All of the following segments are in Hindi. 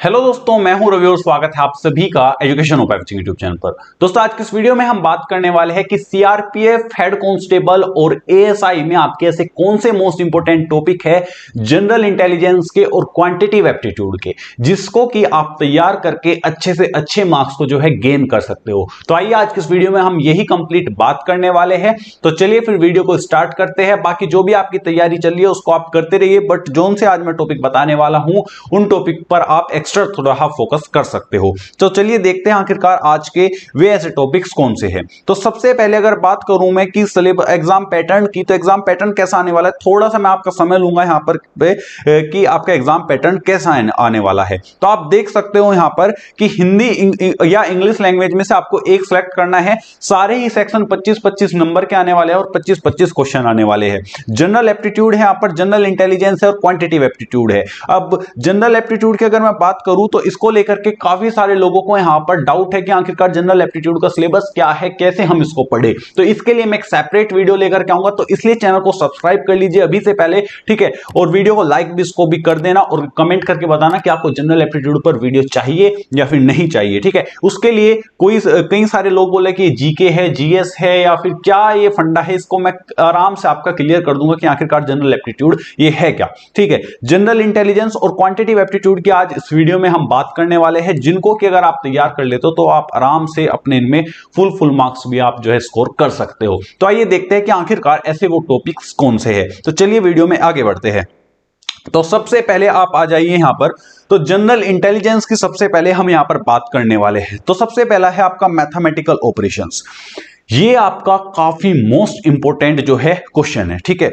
हेलो दोस्तों, मैं हूं रवि और स्वागत है आप सभी का education of everything YouTube channel पर। दोस्तों, आज की इस वीडियो में हम बात करने वाले हैं कि सीआरपीएफ, हेड कांस्टेबल और एएसआई में आपके ऐसे कौन से मोस्ट इंपोर्टेंट टॉपिक है जनरल इंटेलिजेंस के और क्वांटिटेटिव एप्टीट्यूड के, जिसको कि आप तैयार करके अच्छे से अच्छे मार्क्स को जो है गेन कर सकते हो। तो आइए आज की इस वीडियो में हम यही कंप्लीट बात करने वाले हैं। तो चलिए फिर वीडियो को स्टार्ट करते हैं। बाकी जो भी आपकी तैयारी चल रही है उसको आप करते रहिए, बट जोन से आज मैं टॉपिक बताने वाला हूं उन टॉपिक पर आप एक्स्ट्रा थोड़ा फोकस कर सकते हो। तो चलिए देखते हैं आखिरकार आज के वे ऐसे टॉपिक्स कौन से हैं। तो सबसे पहले अगर बात करूं मैं कि सिलेबस एग्जाम पैटर्न की, तो एग्जाम पैटर्न कैसा आने वाला है, थोड़ा सा मैं आपका समय लूंगा यहां पर कि आपका एग्जाम पैटर्न कैसा आने वाला है। तो आप देख सकते हो यहां पर कि हिंदी या इंग्लिश लैंग्वेज में से आपको एक सिलेक्ट करना है। सारे ही सेक्शन 25-25 नंबर के आने वाले हैं और 25-25 क्वेश्चन आने वाले हैं। जनरल एप्टीट्यूड है, यहां पर जनरल इंटेलिजेंस है और क्वांटिटेटिव एप्टीट्यूड है। अब जनरल एप्टीट्यूड की अगर मैं बात करूं तो इसको लेकर के काफी सारे लोगों को यहां पर डाउट है कि आखिरकार जनरल एप्टीट्यूड का सिलेबस क्या है, कैसे हम इसको पढ़े। तो इसके लिए मैं एक सेपरेट वीडियो लेकर के आऊंगा, तो इसलिए चैनल को सब्सक्राइब कर लीजिए अभी से पहले, ठीक है। और वीडियो को लाइक भी इसको भी कर देना और कमेंट करके बताना कि आपको जनरल एप्टीट्यूड पर वीडियो चाहिए या फिर नहीं चाहिए, ठीक है। उसके लिए कई सारे लोग बोले कि जीके है, जीएस है या फिर क्या ये फंडा है, इसको मैं आराम से आपका क्लियर कर दूंगा कि आखिरकार जनरल एप्टीट्यूड ये है क्या, ठीक है। जनरल इंटेलिजेंस और क्वांटिटेटिव एप्टीट्यूड की आज इस वीडियो में हम बात करने वाले हैं, जिनको कि अगर आप तैयार कर लेते हो तो आप आराम से अपने इनमें फुल मार्क्स भी आप जो है स्कोर कर सकते हो। तो आइए देखते हैं कि आखिरकार ऐसे वो टॉपिक्स कौन से हैं। तो चलिए वीडियो में आगे बढ़ते हैं। तो सबसे पहले आप आ जाइए यहां पर, तो जनरल इंटेलिजेंस की सबसे पहले हम यहां पर बात करने वाले हैं। तो सबसे पहला है आपका मैथमेटिकल ऑपरेशंस। ये आपका काफी मोस्ट इंपोर्टेंट जो है क्वेश्चन है, ठीक है।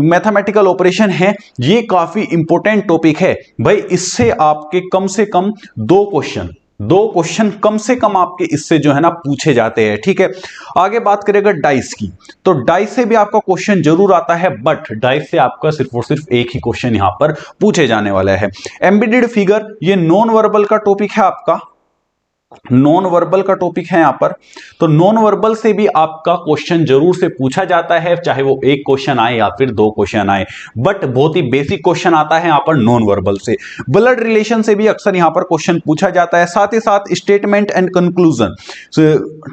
मैथमेटिकल ऑपरेशन है, ये काफी इंपोर्टेंट टॉपिक है भाई। इससे आपके कम से कम दो क्वेश्चन कम से कम आपके इससे जो है ना पूछे जाते हैं, ठीक है। आगे बात करेगा डाइस की, तो डाइस से भी आपका क्वेश्चन जरूर आता है, बट डाइस से आपका सिर्फ और सिर्फ एक ही क्वेश्चन यहां पर पूछे जाने वाला है। एम्बेडेड फिगर, ये नॉन वर्बल का टॉपिक है आपका, नॉन वर्बल का टॉपिक है यहां पर। तो नॉन वर्बल से भी आपका क्वेश्चन जरूर से पूछा जाता है, चाहे वो एक क्वेश्चन आए या फिर दो क्वेश्चन आए, बट बहुत ही बेसिक क्वेश्चन आता है यहां पर नॉन वर्बल से। ब्लड रिलेशन से भी अक्सर यहां पर क्वेश्चन पूछा जाता है। साथ ही साथ स्टेटमेंट एंड कंक्लूजन,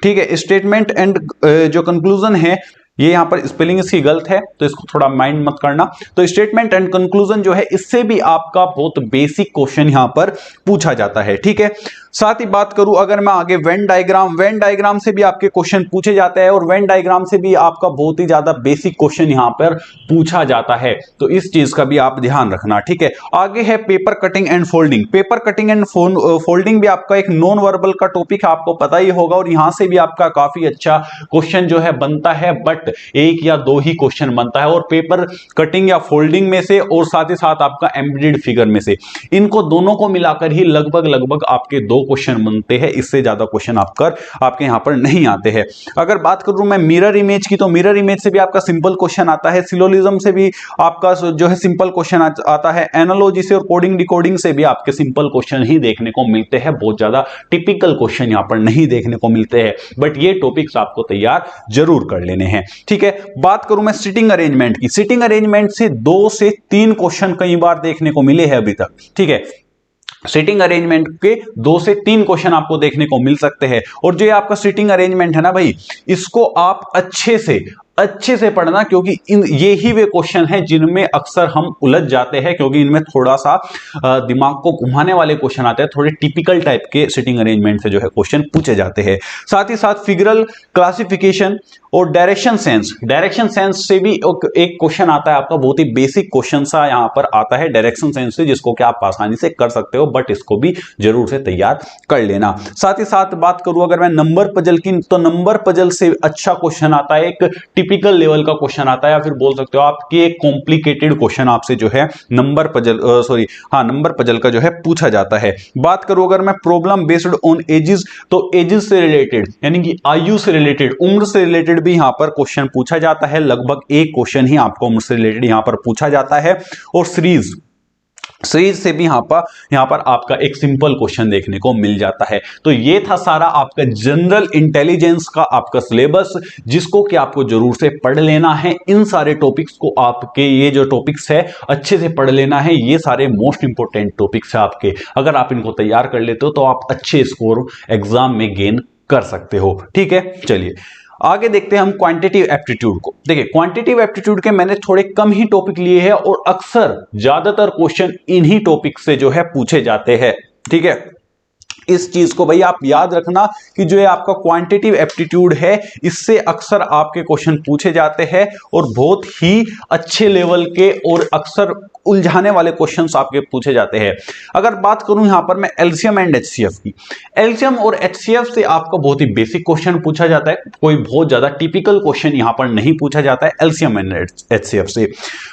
ठीक है। स्टेटमेंट एंड जो कंक्लूजन है, ये यहां पर स्पेलिंग इसकी गलत है तो इसको थोड़ा माइंड मत करना। तो स्टेटमेंट एंड कंक्लूजन जो है, इससे भी आपका बहुत बेसिक क्वेश्चन यहां पर पूछा जाता है, ठीक है। साथ ही बात करूं अगर मैं आगे वेन डायग्राम से भी आपके क्वेश्चन पूछे जाते हैं और वेन डायग्राम से भी आपका बहुत ही ज्यादा बेसिक क्वेश्चन यहां पर पूछा जाता है। तो इस चीज का भी आप ध्यान रखना, ठीक है। आगे है paper cutting and folding. Paper cutting and folding भी आपका एक नॉन वर्बल का टॉपिक है, आपको पता ही होगा, और यहां से भी आपका काफी अच्छा क्वेश्चन जो है बनता है, बट एक या दो ही क्वेश्चन बनता है। और पेपर कटिंग या फोल्डिंग में से और साथ ही साथ आपका एम्बेडेड फिगर में से, इनको दोनों को मिलाकर ही लगभग आपके दो क्वेश्चन बनते हैं। इससे ज्यादा क्वेश्चन आपके यहां पर नहीं आते हैं। अगर बात करूं मैं मिरर इमेज की, तो मिरर इमेज से भी आपका सिंपल क्वेश्चन आता है। सिलोजिज्म से भी आपका जो है सिंपल क्वेश्चन आता है। एनालॉजी से और कोडिंग डिकोडिंग से भी आपके सिंपल क्वेश्चन ही देखने को मिलते हैं, बहुत ज्यादा टिपिकल क्वेश्चन यहां पर नहीं देखने को मिलते हैं, बट ये टॉपिक्स आपको तैयार जरूर कर लेने हैं, ठीक है। बात करूं मैं सिटिंग अरेंजमेंट की, सिटिंग अरेंजमेंट से 2 से 3 क्वेश्चन कई बार देखने को मिले हैं अभी तक, ठीक है। सिटिंग अरेंजमेंट के 2 से 3 क्वेश्चन आपको देखने को मिल सकते हैं। और जो आपका सिटिंग अरेंजमेंट है ना भाई, इसको आप अच्छे से पढ़ना, क्योंकि ये ही वे क्वेश्चन हैं जिनमें अक्सर हम उलझ जाते हैं, क्योंकि इनमें थोड़ा सा दिमाग को घुमाने वाले क्वेश्चन आते हैं। थोड़े टिपिकल टाइप के सिटिंग अरेंजमेंट से जो है क्वेश्चन पूछे जाते हैं। साथ ही साथ फिगरल क्लासिफिकेशन और डायरेक्शन सेंस से भी एक क्वेश्चन आता है आपका, बहुत ही बेसिक क्वेश्चन सा यहां पर आता है डायरेक्शन सेंस से, जिसको कि आप आसानी से कर सकते हो, बट इसको भी जरूर से तैयार कर लेना। साथ ही साथ बात करूं अगर मैं नंबर पजल की, तो नंबर पजल से अच्छा क्वेश्चन आता है, एक टिपिकल लेवल का क्वेश्चन आता है, या फिर बोल सकते हो आपकी एक कॉम्प्लिकेटेड क्वेश्चन आपसे जो है नंबर पजल का जो है पूछा जाता है। बात करूं अगर मैं प्रॉब्लम बेस्ड ऑन एजेस, तो एजेस से रिलेटेड यानी कि आयु से रिलेटेड, उम्र से रिलेटेड भी यहां पर क्वेश्चन पूछा जाता है। लगभग एक क्वेश्चन ही आपको उम्र से रिलेटेड यहां पर पूछा जाता है। और सीरीज सीरीज से भी यहां पर आपका एक सिंपल क्वेश्चन देखने को मिल जाता है। तो ये था सारा आपका जनरल इंटेलिजेंस का आपका सिलेबस, जिसको कि आपको जरूर से पढ़ लेना है। इन सारे टॉपिक्स को आपके ये जो टॉपिक्स है अच्छे से पढ़ लेना है। ये सारे मोस्ट इंपोर्टेंट टॉपिक्स है आपके। अगर आप इनको तैयार कर लेते हो तो आप अच्छे स्कोर एग्जाम में गेन कर सकते हो। ठीक है, चलिए आगे देखते हैं हम क्वांटिटेटिव एप्टीट्यूड को। देखिए क्वांटिटेटिव एप्टीट्यूड के मैंने थोड़े कम ही टॉपिक लिए हैं और अक्सर ज्यादातर क्वेश्चन इन्हीं टॉपिक से जो है पूछे जाते हैं। ठीक है, इस चीज को भाई आप याद रखना कि जो है आपका क्वांटिटेटिव एप्टीट्यूड है, इससे अक्सर आपके क्वेश्चन पूछे जाते हैं और बहुत ही अच्छे लेवल के और अक्सर उलझाने वाले क्वेश्चंस आपके पूछे जाते हैं। अगर बात करूं यहां पर मैं एलसीएम एंड एचसीएफ की, एलसीएम और एचसीएफ से आपका बहुत ही बेसिक क्वेश्चन पूछा जाता है। कोई बहुत ज्यादा टिपिकल क्वेश्चन यहां पर नहीं पूछा जाता है एलसीएम एंड एचसीएफ से।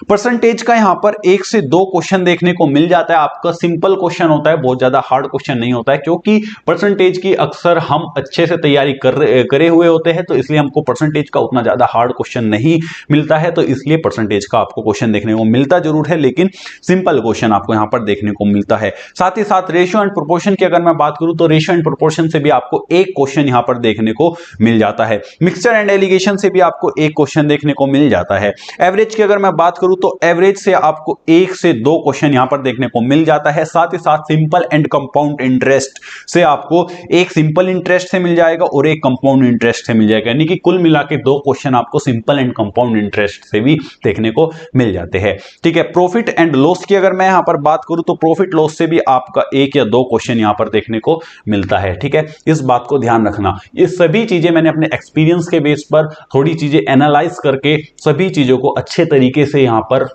परसेंटेज का यहां पर 1 से 2 क्वेश्चन देखने को मिल जाता है। आपका सिंपल क्वेश्चन होता है, बहुत ज्यादा हार्ड क्वेश्चन नहीं होता है, क्योंकि परसेंटेज की अक्सर हम अच्छे से तैयारी करे हुए होते हैं, तो इसलिए हमको परसेंटेज का उतना ज्यादा हार्ड क्वेश्चन नहीं मिलता है। तो इसलिए परसेंटेज का आपको क्वेश्चन देखने को मिलता जरूर है, लेकिन सिंपल क्वेश्चन आपको यहां पर देखने को मिलता है। साथ ही साथ रेशियो एंड प्रोपोर्शन की अगर मैं बात करूं तो रेशियो एंड प्रोपोर्शन से भी आपको एक क्वेश्चन यहां पर देखने को मिल जाता है। मिक्सचर एंड एलिगेशन से भी आपको एक क्वेश्चन देखने को मिल जाता है। एवरेज की अगर मैं बात करूं तो एवरेज से आपको 1 से 2 क्वेश्चन यहां पर देखने को मिल जाता है। साथ ही साथ सिंपल एंड कंपाउंड इंटरेस्ट से आपको एक सिंपल इंटरेस्ट से मिल जाएगा और एक कंपाउंड इंटरेस्ट से मिल जाएगा, यानी कि कुल मिला के 2 क्वेश्चन आपको सिंपल एंड कंपाउंड इंटरेस्ट से भी देखने को मिल जाते हैं। ठीक है, प्रॉफिट एंड लॉस की अगर मैं यहां पर बात करूं तो प्रॉफिट लॉस से भी आपका 1 या 2 क्वेश्चन यहां पर देखने को मिलता है। ठीक है, इस बात को ध्यान रखना। ये सभी चीजें मैंने अपने एक्सपीरियंस के बेस पर थोड़ी चीजें एनालाइज करके सभी चीजों को अच्छे तरीके से यहां पर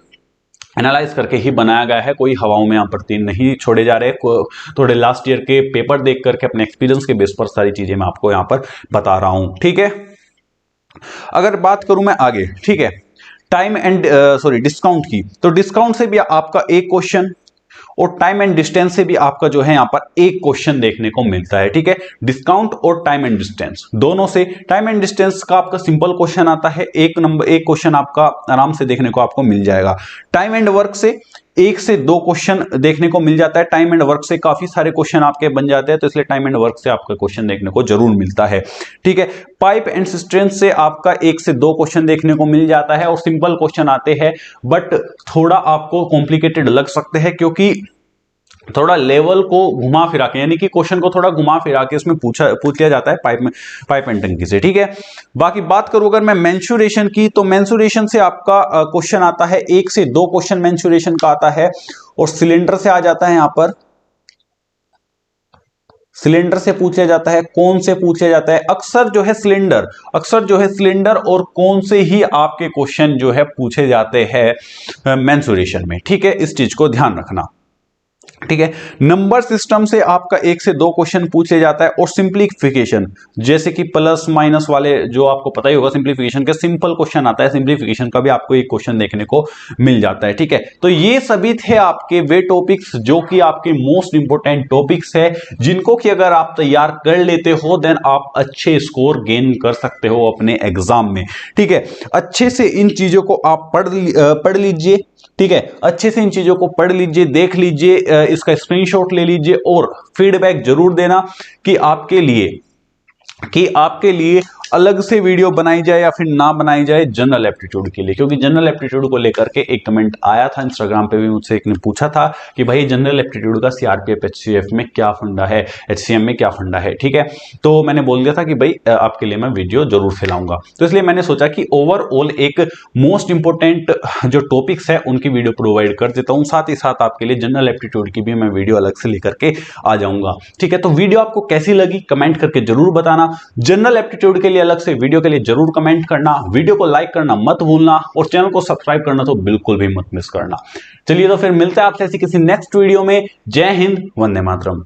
एनालाइज करके ही बनाया गया है। कोई हवाओं में यहां पर तीर नहीं छोड़े जा रहे। थोड़े लास्ट ईयर के पेपर देख करके अपने एक्सपीरियंस के बेस पर सारी चीजें मैं आपको यहां पर बता रहा हूं। ठीक है, अगर बात करूं मैं आगे, ठीक है, टाइम एंड डिस्काउंट की, तो डिस्काउंट से भी आपका एक क्वेश्चन और टाइम एंड डिस्टेंस से भी आपका जो है यहां पर एक क्वेश्चन देखने को मिलता है। ठीक है, डिस्काउंट और टाइम एंड डिस्टेंस दोनों से। टाइम एंड डिस्टेंस का आपका सिंपल क्वेश्चन आता है, एक क्वेश्चन आपका आराम से देखने को आपको मिल जाएगा। टाइम एंड वर्क से 1 से 2 क्वेश्चन देखने को मिल जाता है। टाइम एंड वर्क से काफी सारे क्वेश्चन आपके बन जाते हैं, तो इसलिए टाइम एंड वर्क से आपका क्वेश्चन देखने को जरूर मिलता है। ठीक है, पाइप एंड सिस्टेंस से आपका 1 से 2 क्वेश्चन देखने को मिल जाता है और सिंपल क्वेश्चन आते हैं, बट थोड़ा आपको कॉम्प्लिकेटेड लग सकते हैं, क्योंकि थोड़ा लेवल को घुमा फिरा के, यानी कि क्वेश्चन को थोड़ा घुमा फिरा के इसमें पूछ लिया जाता है पाइप एंड टंकी से। ठीक है, बाकी बात करूं अगर मैं मेंसुरेशन की, तो मेंसुरेशन से आपका क्वेश्चन आता है, 1 से 2 क्वेश्चन मेंसुरेशन का आता है और सिलेंडर से आ जाता है। यहां पर सिलेंडर से पूछा जाता है, कौन से पूछा जाता है, अक्सर जो है सिलेंडर और कौन से ही आपके क्वेश्चन जो है पूछे जाते हैं मेंसुरेशन में। ठीक है, इस चीज को ध्यान रखना। ठीक है, नंबर सिस्टम से आपका 1 से 2 क्वेश्चन पूछे जाता है और सिंप्लीफिकेशन, जैसे कि प्लस माइनस वाले जो आपको पता ही होगा, सिंप्लीफिकेशन का सिंपल क्वेश्चन आता है, सिंप्लीफिकेशन का भी आपको एक क्वेश्चन देखने को मिल जाता है। ठीक है, तो ये सभी थे आपके वे टॉपिक्स जो कि आपके मोस्ट इंपोर्टेंट टॉपिक्स है, जिनको कि अगर आप तैयार कर लेते हो देन आप अच्छे स्कोर गेन कर सकते हो अपने एग्जाम में। ठीक है, अच्छे से इन चीजों को आप पढ़ लीजिए। ठीक है, अच्छे से इन चीजों को पढ़ लीजिए, देख लीजिए, इसका स्क्रीनशॉट ले लीजिए और फीडबैक जरूर देना कि आपके लिए अलग से वीडियो बनाई जाए या फिर ना बनाई जाए जनरल एप्टीट्यूड के लिए, क्योंकि जनरल एप्टीट्यूड को लेकर के एक कमेंट आया था इंस्टाग्राम पे भी, मुझसे एक ने पूछा था कि भाई जनरल एप्टीट्यूड का सीआरपीएफ एचसीएफ में क्या फंडा है, एचसीएम में क्या फंडा है। ठीक है, तो मैंने बोल दिया था कि भाई आपके लिए मैं वीडियो जरूर फैलाऊंगा, तो इसलिए मैंने सोचा कि ओवरऑल एक मोस्ट इंपोर्टेंट जो टॉपिक्स है उनकी वीडियो प्रोवाइड कर देता हूं, साथ ही साथ आपके लिए जनरल एप्टीट्यूड की भी मैं वीडियो अलग से लेकर के आ जाऊंगा। ठीक है, तो वीडियो आपको कैसी लगी कमेंट करके जरूर बताना। जनरल एप्टीट्यूड के लिए अलग से वीडियो के लिए जरूर कमेंट करना, वीडियो को लाइक करना मत भूलना और चैनल को सब्सक्राइब करना तो बिल्कुल भी मत मिस करना। चलिए, तो फिर मिलते हैं आपसे ऐसी किसी नेक्स्ट वीडियो में। जय हिंद, वंदे मातरम।